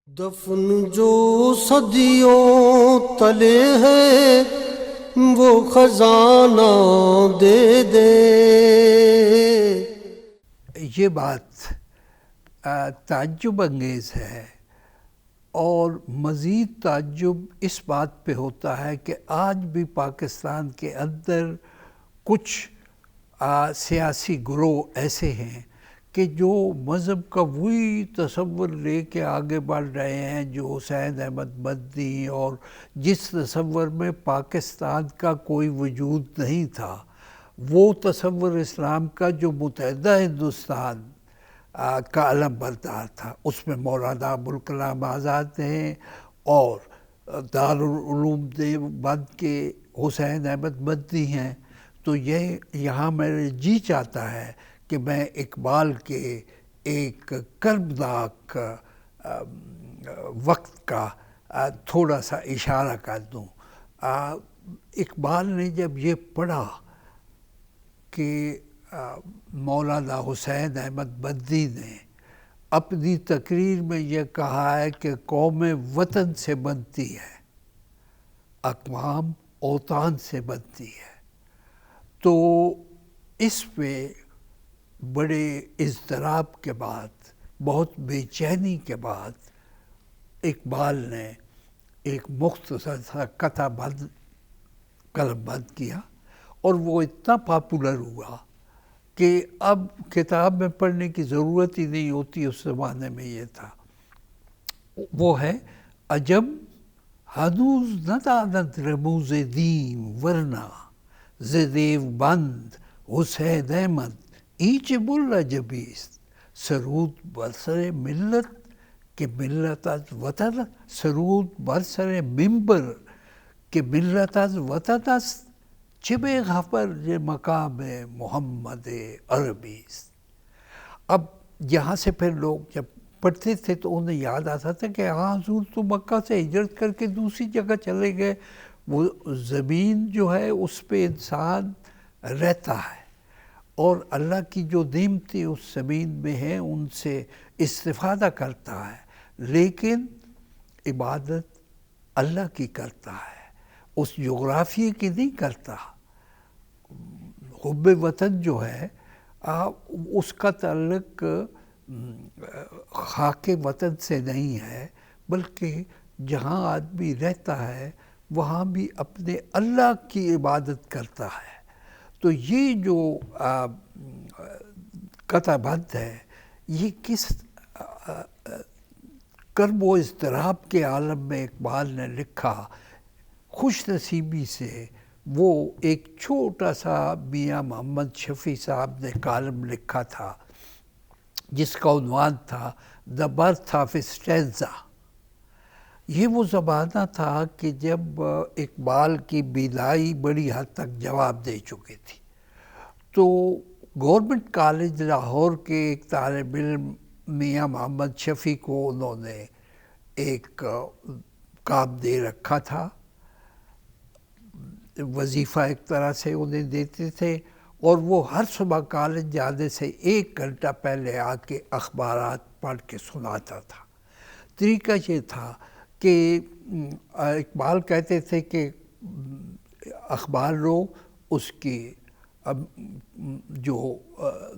دفن جو صدیوں تلے ہے وہ خزانہ دے دے۔ یہ بات تعجب انگیز ہے، اور مزید تعجب اس بات پہ ہوتا ہے کہ آج بھی پاکستان کے اندر کچھ سیاسی گروہ ایسے ہیں کہ جو مذہب کا وہی تصور لے کے آگے بڑھ رہے ہیں جو حسین احمد مدنی، اور جس تصور میں پاکستان کا کوئی وجود نہیں تھا، وہ تصور اسلام کا جو متحدہ ہندوستان کا علم بردار تھا، اس میں مولانا ابوالکلام آزاد ہیں اور دارالعلوم دیوبند کے حسین احمد مدنی ہیں۔ تو یہاں میرے جی چاہتا ہے کہ میں اقبال کے ایک کربناک وقت کا تھوڑا سا اشارہ کر دوں۔ اقبال نے جب یہ پڑھا کہ مولانا حسین احمد مدنی نے اپنی تقریر میں یہ کہا ہے کہ قوم وطن سے بنتی ہے، اقوام اوطان سے بنتی ہے، تو اس پہ بڑے اضطراب کے بعد، بہت بے چینی کے بعد اقبال نے ایک مختصر سا قطعہ بند قلم بند کیا، اور وہ اتنا پاپولر ہوا کہ اب کتاب میں پڑھنے کی ضرورت ہی نہیں ہوتی، اس زمانے میں یہ تھا۔ وہ ہے عجب ہنوز نداند رموز دین ورنہ ز دیوبند حسین احمد ایچ بوالعجبیست سرود بر سر ملت کہ ملت از وطن، سرود بر سر منبر کہ ملت از وطن است، چه بے خبر ز مقام محمد عربیست۔ اب یہاں سے پھر لوگ جب پڑھتے تھے تو انہیں یاد آتا تھا کہ ہاں حضور تو مکہ سے ہجرت کر کے دوسری جگہ چلے گئے، وہ زمین جو ہے اس پہ انسان رہتا ہے، اور اللہ کی جو نعمتیں اس زمین میں ہیں ان سے استفادہ کرتا ہے، لیکن عبادت اللہ کی کرتا ہے، اس جغرافیے کی نہیں کرتا۔ حب وطن جو ہے اس کا تعلق خاک وطن سے نہیں ہے، بلکہ جہاں آدمی رہتا ہے وہاں بھی اپنے اللہ کی عبادت کرتا ہے۔ تو یہ جو قطعہ بند ہے یہ کس کرب و اضطراب کے عالم میں اقبال نے لکھا۔ خوش نصیبی سے وہ ایک چھوٹا سا میاں محمد شفیع صاحب نے کالم لکھا تھا جس کا عنوان تھا The Birth of Stanza۔ یہ وہ زمانہ تھا کہ جب اقبال کی بینائی بڑی حد تک جواب دے چکی تھی، تو گورنمنٹ کالج لاہور کے ایک طالب علم میاں محمد شفیع کو انہوں نے ایک کام دے رکھا تھا، وظیفہ ایک طرح سے انہیں دیتے تھے، اور وہ ہر صبح کالج جانے سے 1 گھنٹہ پہلے آ کے اخبارات پڑھ کے سناتا تھا۔ طریقہ یہ تھا کہ اقبال کہتے تھے کہ اخبار لو، اس کی جو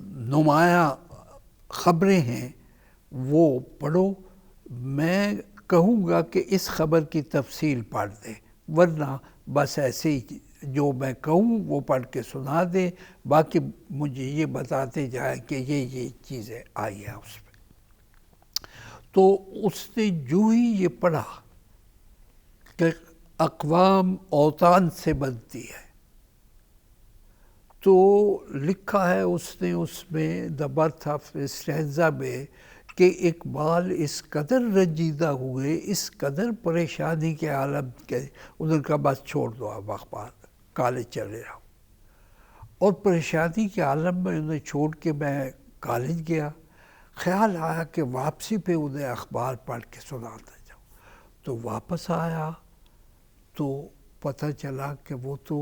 نمایاں خبریں ہیں وہ پڑھو، میں کہوں گا کہ اس خبر کی تفصیل پڑھ دیں، ورنہ بس ایسے ہی جو میں کہوں وہ پڑھ کے سنا دیں، باقی مجھے یہ بتاتے جائیں کہ یہ چیزیں آئی ہیں اس میں۔ تو اس نے جو ہی یہ پڑھا کہ اقوام اوطان سے بنتی ہے، تو لکھا ہے اس نے اس میں The Birth of Stanza میں کہ اقبال اس قدر رنجیدہ ہوئے، اس قدر پریشانی کے عالم کے، انہوں نے کہا بس چھوڑ دو اب اخبار، کالج چلے جاؤ۔ اور پریشانی کے عالم میں انہیں چھوڑ کے میں کالج گیا، خیال آیا کہ واپسی پہ انہیں اخبار پڑھ کے سناتا جاؤں۔ تو واپس آیا تو پتہ چلا کہ وہ تو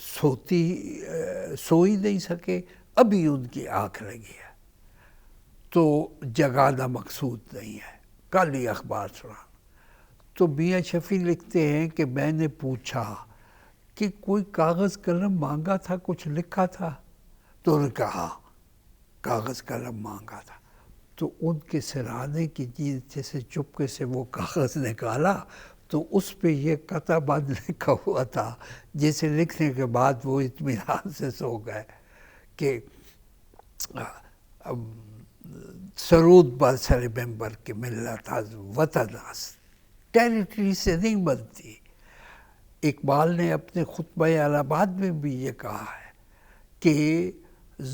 سو ہی نہیں سکے، ابھی ان کی آنکھ لگی ہے۔ تو جگانا مقصود نہیں ہے، کل ہی اخبار سنا۔ تو میاں شفیع لکھتے ہیں کہ میں نے پوچھا کہ کوئی کاغذ قلم مانگا تھا، کچھ لکھا تھا؟ تو انہوں نے کہا کاغذ قلم مانگا تھا۔ تو ان کے سرانے کی جیسے چپکے سے وہ کاغذ نکالا تو اس پہ یہ قطع بند لکھا ہوا تھا، جسے لکھنے کے بعد وہ اطمینان سے سو گئے کہ سرود بر سر ممبر کی ملت از وطن است، ٹیریٹری سے نہیں بنتی۔ اقبال نے اپنے خطبہ الہ آباد میں بھی یہ کہا ہے کہ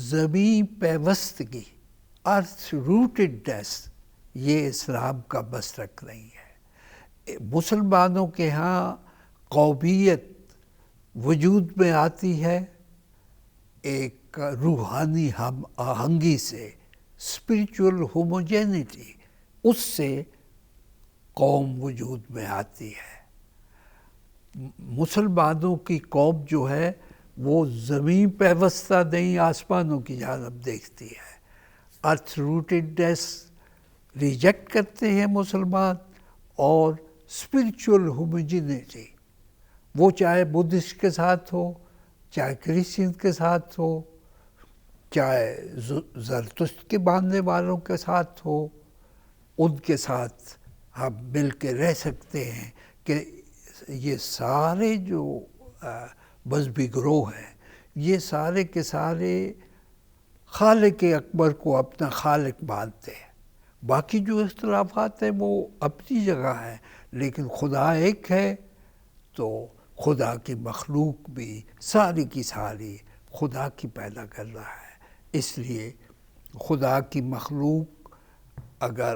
زمین پیوستگی، ارتھ روٹڈنس، یہ اسلام کا مسلک نہیں ہے۔ مسلمانوں کے ہاں قومیت وجود میں آتی ہے ایک روحانی ہم آہنگی سے، اسپریچول ہوموجینٹی، اس سے قوم وجود میں آتی ہے۔ مسلمانوں کی قوم جو ہے وہ زمین پیوستہ نہیں، آسمانوں کی جانب دیکھتی ہے۔ ارتھ روٹڈنس ریجیکٹ کرتے ہیں مسلمان، اور اسپریچول ہوموجینٹی، وہ چاہے بدھسٹ کے ساتھ ہو، چاہے کرسچن کے ساتھ ہو، چاہے زرتشت کے ماننے والوں کے ساتھ ہو، ان کے ساتھ ہم مل کے رہ سکتے ہیں کہ یہ سارے جو مذہبی گروہ ہیں یہ سارے کے سارے خالق اکبر کو اپنا خالق مانتے ہیں۔ باقی جو اختلافات ہیں وہ اپنی جگہ ہیں، لیکن خدا ایک ہے، تو خدا کی مخلوق بھی ساری کی ساری خدا کی پیدا کر رہا ہے۔ اس لیے خدا کی مخلوق اگر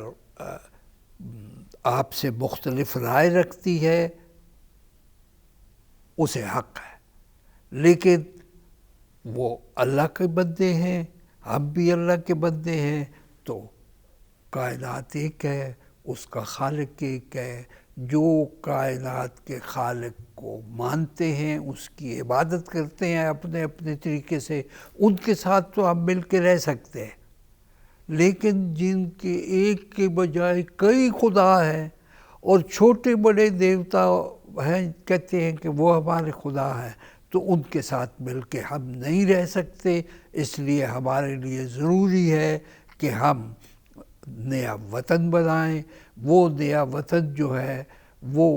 آپ سے مختلف رائے رکھتی ہے اسے حق ہے، لیکن وہ اللہ کے بندے ہیں، ہم بھی اللہ کے بندے ہیں، تو کائنات ایک ہے، اس کا خالق ایک ہے۔ جو کائنات کے خالق کو مانتے ہیں، اس کی عبادت کرتے ہیں اپنے اپنے طریقے سے، ان کے ساتھ تو ہم مل کے رہ سکتے ہیں۔ لیکن جن کے ایک کے بجائے کئی خدا ہیں اور چھوٹے بڑے دیوتا ہیں، کہتے ہیں کہ وہ ہمارے خدا ہیں، تو ان کے ساتھ مل کے ہم نہیں رہ سکتے۔ اس لیے ہمارے لیے ضروری ہے کہ ہم نیا وطن بنائیں۔ وہ نیا وطن جو ہے وہ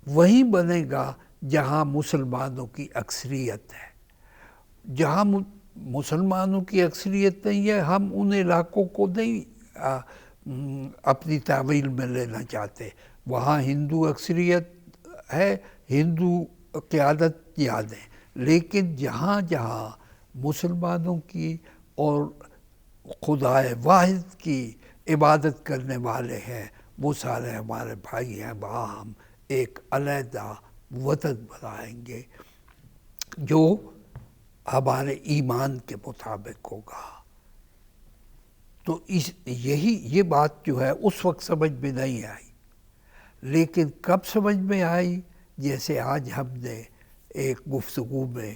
وہیں بنے گا جہاں مسلمانوں کی اکثریت ہے۔ جہاں مسلمانوں کی اکثریت نہیں ہے، ہم ان علاقوں کو نہیں اپنی تعمیل میں لینا چاہتے۔ وہاں ہندو اکثریت ہے، ہندو قیادت یاد ہے، لیکن جہاں جہاں مسلمانوں کی اور خدا واحد کی عبادت کرنے والے ہیں وہ سارے ہمارے بھائی ہیں، وہاں ہم ایک علیحدہ وطن بنائیں گے جو ہمارے ایمان کے مطابق ہوگا۔ تو یہ بات جو ہے اس وقت سمجھ میں نہیں آئی، لیکن کب سمجھ میں آئی؟ جیسے آج ہم نے ایک گفتگو میں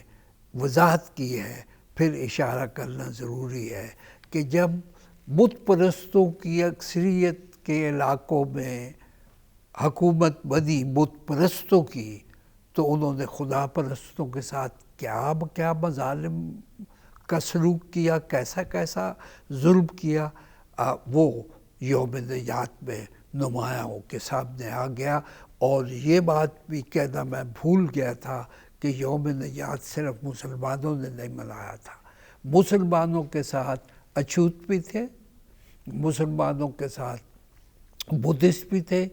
وضاحت کی ہے، پھر اشارہ کرنا ضروری ہے کہ جب بت پرستوں کی اکثریت کے علاقوں میں حکومت بنی بت پرستوں کی، تو انہوں نے خدا پرستوں کے ساتھ کیا مظالم کا سلوک کیا، کیسا ظلم کیا، وہ یوم نجات میں نمایاں ہو کے سامنے آ گیا۔ اور یہ بات بھی کہنا میں بھول گیا تھا کہ یوم نجات صرف مسلمانوں نے نہیں منایا تھا، مسلمانوں کے ساتھ اچھوت بھی تھے، مسلمانوں کے ساتھ بدھسٹ بھی تھے،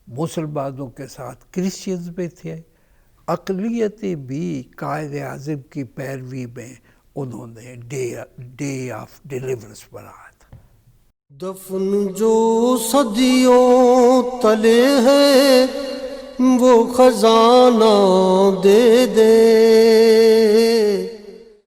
مسلمانوں کے ساتھ کرسچنز بھی تھے، اقلیتیں بھی قائد اعظم کی پیروی میں انہوں نے ڈے آف ڈیلیورنس بنایا تھا۔ دفن جو صدیوں تلے ہے وہ خزانہ دے دے،